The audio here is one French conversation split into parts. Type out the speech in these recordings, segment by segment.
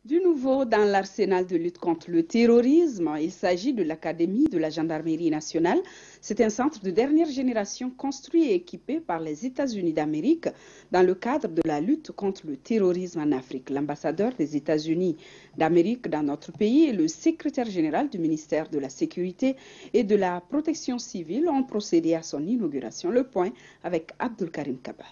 Du nouveau dans l'arsenal de lutte contre le terrorisme, il s'agit de l'Académie de la Gendarmerie nationale. C'est un centre de dernière génération construit et équipé par les États-Unis d'Amérique dans le cadre de la lutte contre le terrorisme en Afrique. L'ambassadeur des États-Unis d'Amérique dans notre pays et le secrétaire général du ministère de la Sécurité et de la Protection civile ont procédé à son inauguration. Le point avec Abdulkarim Kaba.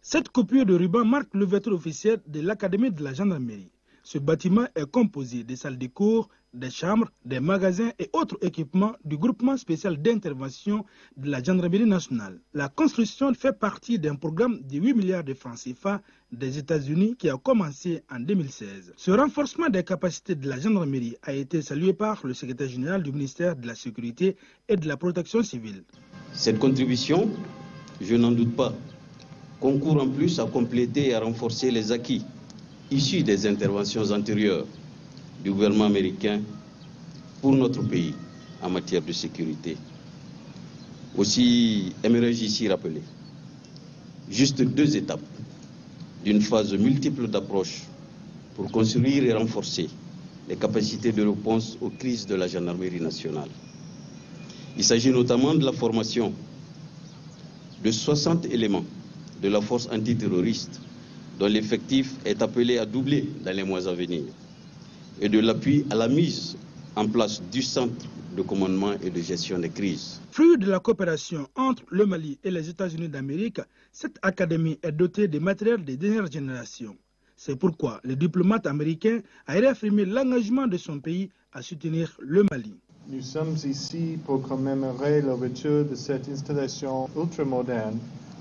Cette coupure de ruban marque l'ouverture officielle de l'Académie de la Gendarmerie. Ce bâtiment est composé des salles de cours, des chambres, des magasins et autres équipements du groupement spécial d'intervention de la Gendarmerie nationale. La construction fait partie d'un programme de 8 milliards de francs CFA des États-Unis qui a commencé en 2016. Ce renforcement des capacités de la gendarmerie a été salué par le secrétaire général du ministère de la Sécurité et de la Protection civile. Cette contribution, je n'en doute pas, concourt en plus à compléter et à renforcer les acquis issus des interventions antérieures du gouvernement américain pour notre pays en matière de sécurité. Aussi, aimerais-je ici rappeler juste 2 étapes d'une phase multiple d'approche pour construire et renforcer les capacités de réponse aux crises de la gendarmerie nationale. Il s'agit notamment de la formation de 60 éléments de la force antiterroriste dont l'effectif est appelé à doubler dans les mois à venir et de l'appui à la mise en place du centre de commandement et de gestion des crises. Fruit de la coopération entre le Mali et les États-Unis d'Amérique, cette académie est dotée de matériel de dernière génération. C'est pourquoi le diplomate américain a réaffirmé l'engagement de son pays à soutenir le Mali. Nous sommes ici pour commémorer l'ouverture de cette installation ultramoderne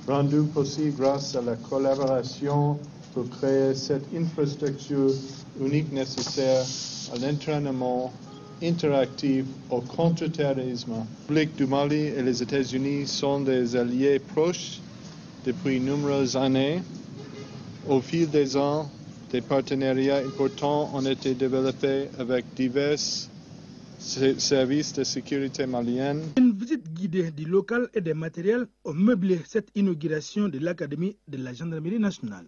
rendue possible grâce à la collaboration pour créer cette infrastructure unique nécessaire à l'entraînement interactif au contre-terrorisme. Le République du Mali et les États-Unis sont des alliés proches depuis nombreuses années. Au fil des ans, des partenariats importants ont été développés avec divers services de sécurité maliennes. Une visite guidée du local et des matériels ont meublé cette inauguration de l'Académie de la Gendarmerie nationale.